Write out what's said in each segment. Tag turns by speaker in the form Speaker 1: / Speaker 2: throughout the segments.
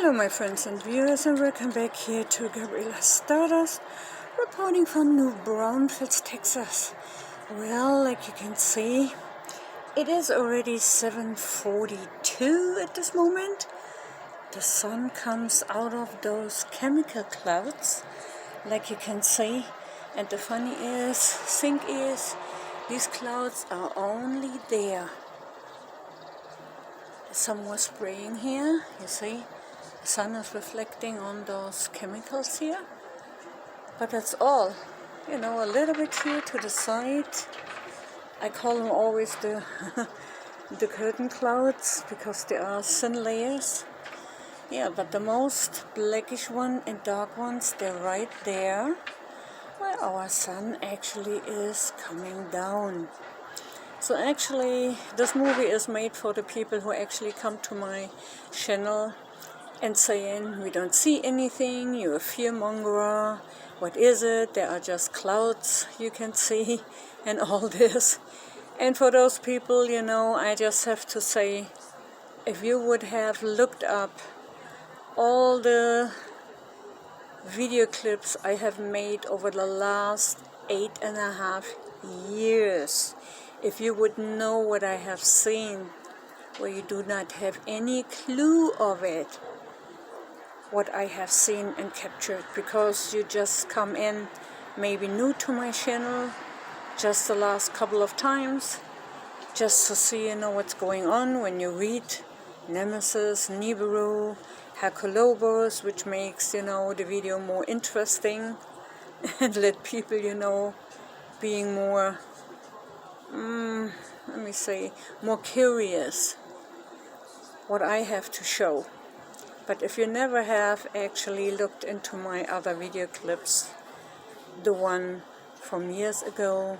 Speaker 1: Hello my friends and viewers, and welcome back here to Gabriela Stardust, reporting from New Braunfels, Texas. Well, like you can see, it is already 7:42 at this moment. The sun comes out of those chemical clouds, like you can see, and the funny thing is, these clouds are only there. Some was spraying here, you see. The sun is reflecting on those chemicals here, but that's all. A little bit here to the side. I call them always the the curtain clouds because they are thin layers. Yeah, but the most blackish one and dark ones, they're right there where our sun actually is coming down. So actually, this movie is made for the people who actually come to my channel and saying, we don't see anything, you're a fearmonger, what is it, there are just clouds you can see, and all this. And for those people, I just have to say, if you would have looked up all the video clips I have made over the last 8.5 years, if you would know what I have seen, where you do not have any clue of it, what I have seen and captured, because you just come in maybe new to my channel just the last couple of times, just to see what's going on when you read Nemesis, Nibiru, Hercolobos, which makes the video more interesting and let people being more more curious what I have to show. But if you never have actually looked into my other video clips, the one from years ago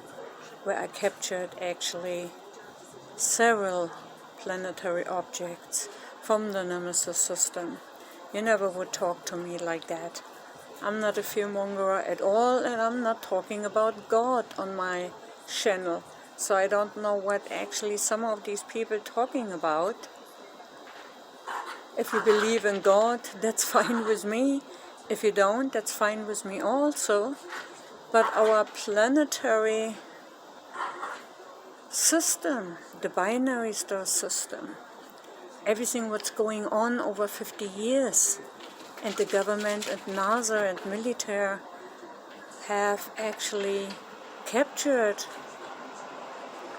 Speaker 1: where I captured actually several planetary objects from the Nemesis system, you never would talk to me like that. I'm not a fearmonger at all, and I'm not talking about God on my channel. So I don't know what actually some of these people talking about. If you believe in God, that's fine with me. If you don't, that's fine with me also. But our planetary system, the binary star system, everything what's going on over 50 years, and the government and NASA and military have actually captured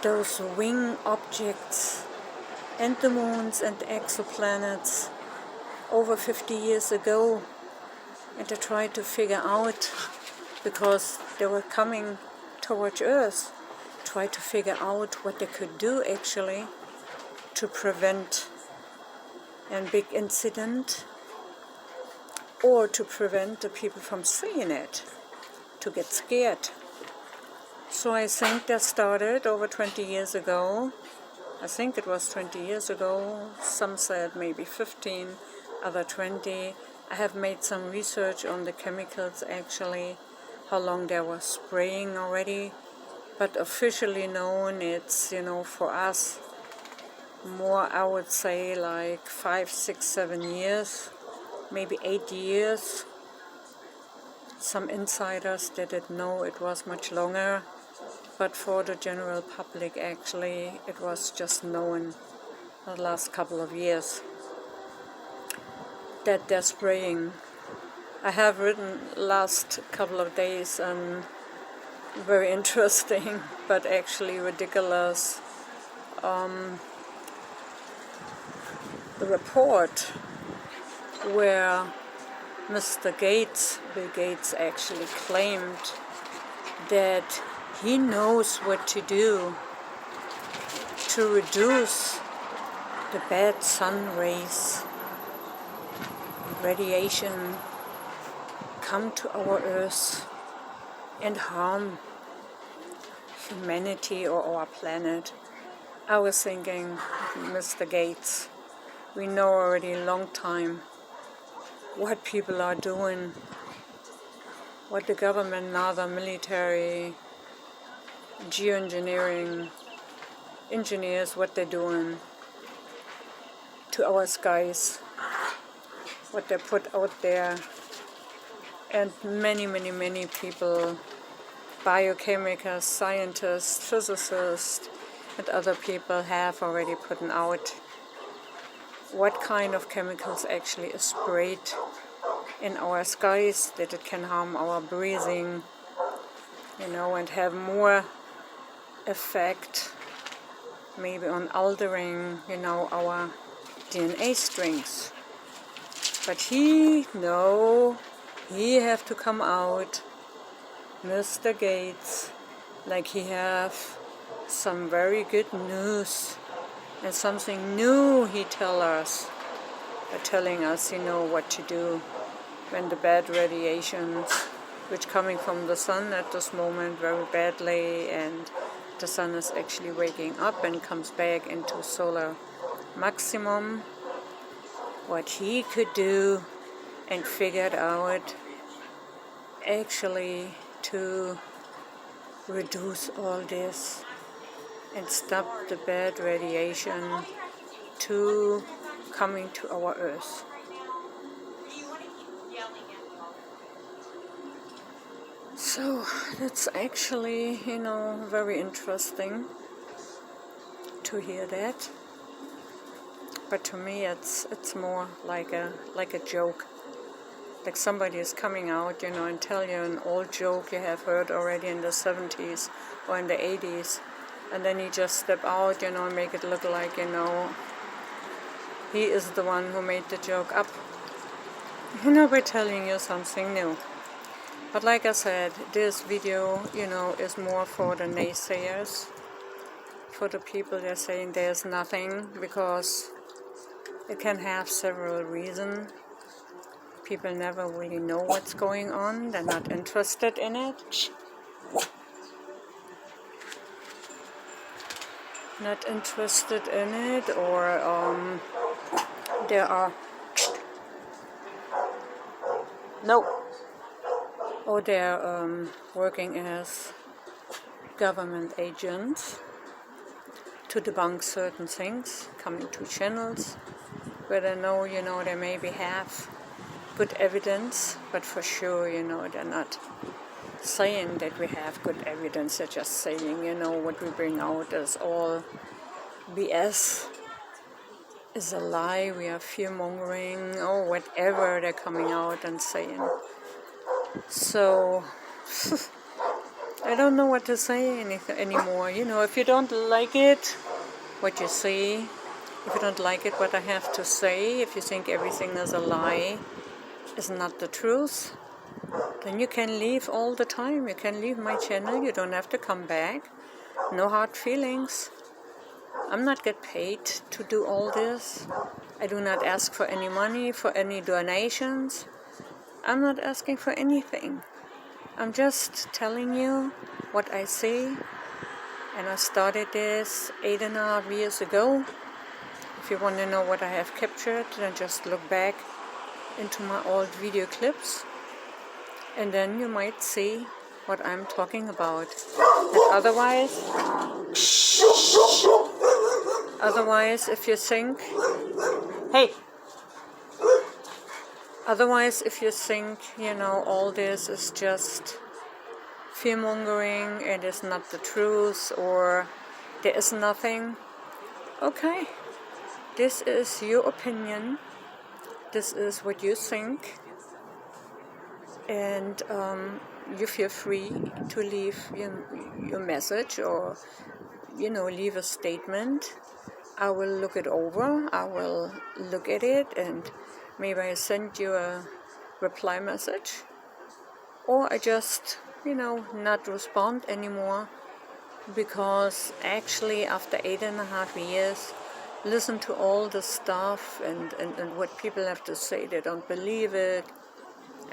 Speaker 1: those wing objects and the moons and the exoplanets over 50 years ago, and they tried to figure out, because they were coming towards Earth, try to figure out what they could do actually to prevent a big incident, or to prevent the people from seeing it, to get scared. So I think that started over 20 years ago. I think it was 20 years ago. Some said maybe 15, other 20. I have made some research on the chemicals actually, how long they were spraying already. But officially known, it's, for us, more, I would say, like 5, 6, 7 years, maybe 8 years. Some insiders didn't know it was much longer. But for the general public, actually, it was just known the last couple of years that they're spraying. I have written last couple of days very interesting, but actually ridiculous, the report where Mr. Gates, Bill Gates, actually claimed that he knows what to do to reduce the bad sun rays, radiation, come to our Earth and harm humanity or our planet. I was thinking, Mr. Gates, we know already a long time what people are doing, what the government, other military, geoengineering engineers, what they're doing to our skies. what they put out there. And many people, biochemists, scientists, physicists, and other people have already put out what kind of chemicals actually is sprayed in our skies, that it can harm our breathing, and have more effect maybe on altering, our DNA strings. But he have to come out, Mr. Gates, like he have some very good news and something new he telling us, what to do when the bad radiations, which coming from the sun at this moment very badly, and the sun is actually waking up and comes back into solar maximum, what he could do and figured out actually to reduce all this and stop the bad radiation to coming to our earth. So that's actually, very interesting to hear that. But to me, it's more like a joke. Like somebody is coming out, and tell you an old joke you have heard already in the 70s or in the 80s, and then you just step out, and make it look like, he is the one who made the joke up, by telling you something new. But like I said, this video, is more for the naysayers, for the people that are saying there's nothing, because it can have several reasons. People never really know what's going on. They're not interested in it. Not interested in it, or there are or they're working as government agents to debunk certain things, coming to channels where they know, they maybe have good evidence, but for sure, they're not saying that we have good evidence. They're just saying, what we bring out is all BS, is a lie, we are fear-mongering, or whatever they're coming out and saying. So, I don't know what to say anymore. If you don't like it, what you see, if you don't like it, what I have to say, if you think everything is a lie, is not the truth, then you can leave all the time. You can leave my channel. You don't have to come back. No hard feelings. I'm not get paid to do all this. I do not ask for any money, for any donations. I'm not asking for anything. I'm just telling you what I see. And I started this 8.5 years ago. If you want to know what I have captured, then just look back into my old video clips, and then you might see what I'm talking about. And otherwise, if you think, all this is just fear-mongering, it is not the truth, or there is nothing, okay, this is your opinion. This is what you think, and you feel free to leave your message, or leave a statement. I will look it over, I will look at it, and maybe I send you a reply message, or I just not respond anymore, because actually after 8.5 years, listen to all the stuff and what people have to say, they don't believe it,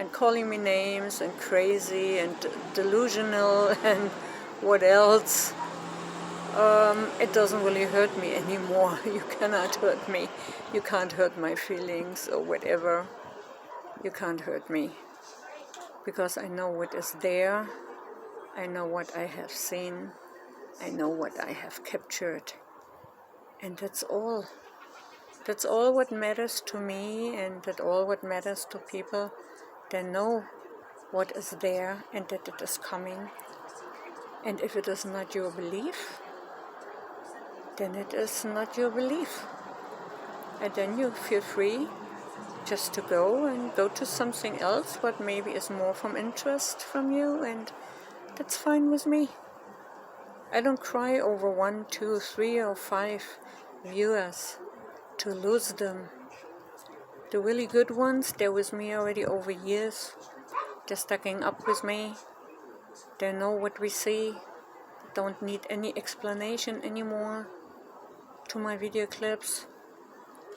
Speaker 1: and calling me names and crazy and delusional and what else. It doesn't really hurt me anymore. You cannot hurt me. You can't hurt my feelings or whatever. You can't hurt me, because I know what is there. I know what I have seen. I know what I have captured. And that's all. That's all what matters to me, and that all what matters to people. They know what is there and that it is coming. And if it is not your belief, then it is not your belief. And then you feel free just to go to something else what maybe is more from interest from you, and that's fine with me. I don't cry over 1, 2, 3 or 5 viewers to lose them. The really good ones, they're with me already over years. They're stacking up with me. They know what we see. Don't need any explanation anymore to my video clips.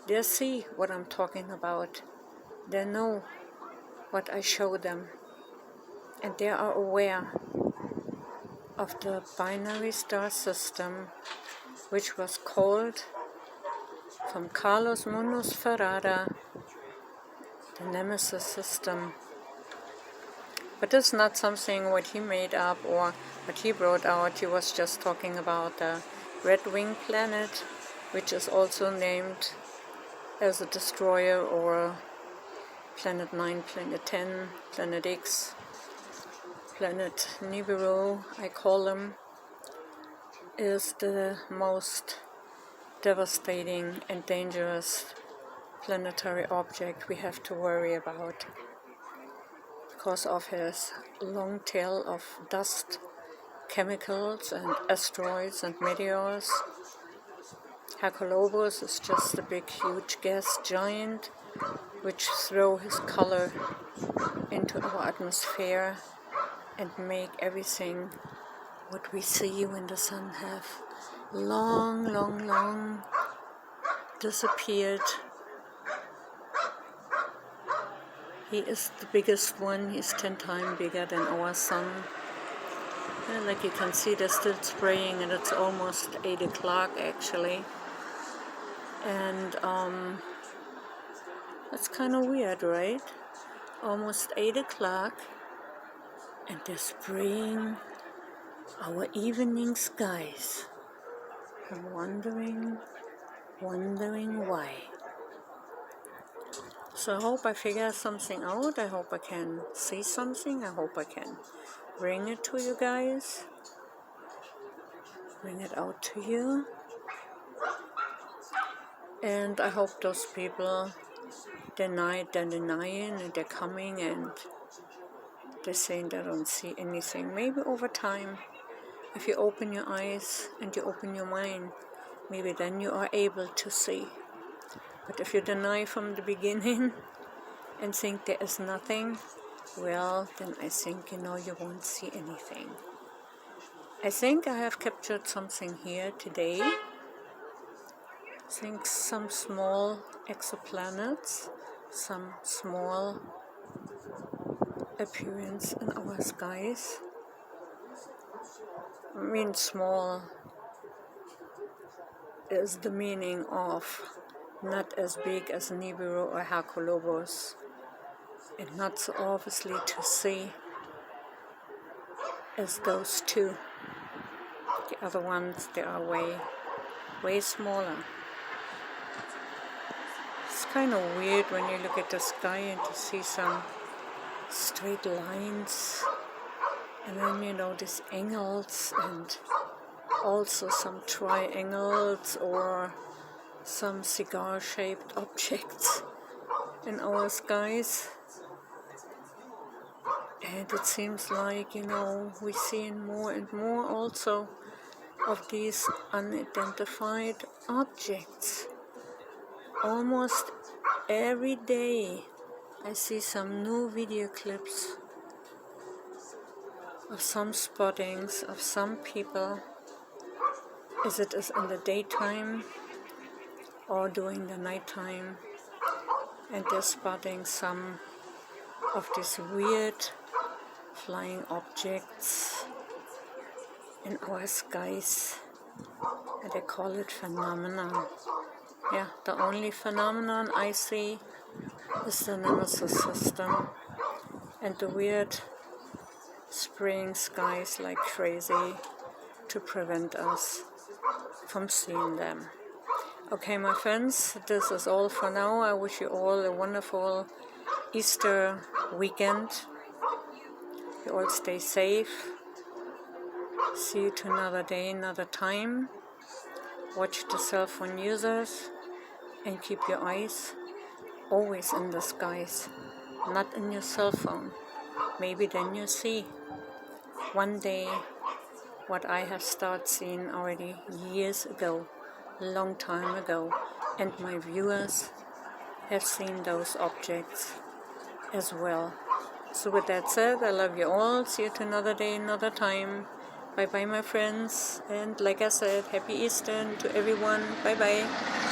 Speaker 1: They see what I'm talking about. They know what I show them. And they are aware of the binary star system, which was called from Carlos Munoz Ferrara the Nemesis system. But it's not something what he made up or what he brought out. He was just talking about the Red Wing planet, which is also named as a destroyer, or Planet 9, Planet 10, Planet X, Planet Nibiru, I call them, is the most devastating and dangerous planetary object we have to worry about because of his long tail of dust, chemicals and asteroids and meteors. Hercolobus is just a big huge gas giant which throw his color into our atmosphere and make everything what we see when the sun have long disappeared. He is the biggest one. He's 10 times bigger than our sun. And like you can see, they're still spraying, and it's almost 8 o'clock actually. And that's kind of weird, right? Almost 8 o'clock, and they're spraying our evening skies. I'm wondering why. So I hope I figure something out. I hope I can see something. I hope I can bring it to you guys. Bring it out to you. And I hope those people they're denying and they're coming and they're saying they don't see anything. Maybe over time, if you open your eyes and you open your mind, maybe then you are able to see. But if you deny from the beginning and think there is nothing, well, then I think, you won't see anything. I think I have captured something here today. I think some small exoplanets, some small appearance in our skies. I mean, small is the meaning of not as big as Nibiru or Hercolobus, and not so obviously to see as those two. The other ones, they are way smaller. It's kind of weird when you look at the sky and to see some straight lines, and then these angles, and also some triangles or some cigar-shaped objects in our skies. And it seems like, we see more and more also of these unidentified objects. Almost every day I see some new video clips of some spottings of some people, as it is in the daytime or during the nighttime, and they're spotting some of these weird flying objects in our skies, and they call it phenomenon. Yeah, the only phenomenon I see is the Nemesis system and the weird spraying skies like crazy to prevent us from seeing them. Okay, my friends, this is all for now. I wish you all a wonderful Easter weekend. You all stay safe. See you to another day, another time. Watch the cell phone users and keep your eyes always in the skies, not in your cell phone. Maybe then you see one day what I have started seeing already years ago, long time ago, and my viewers have seen those objects as well. So with that said, I love you all. See you to another day, another time. Bye bye, my friends. And like I said, happy Easter to everyone. Bye bye.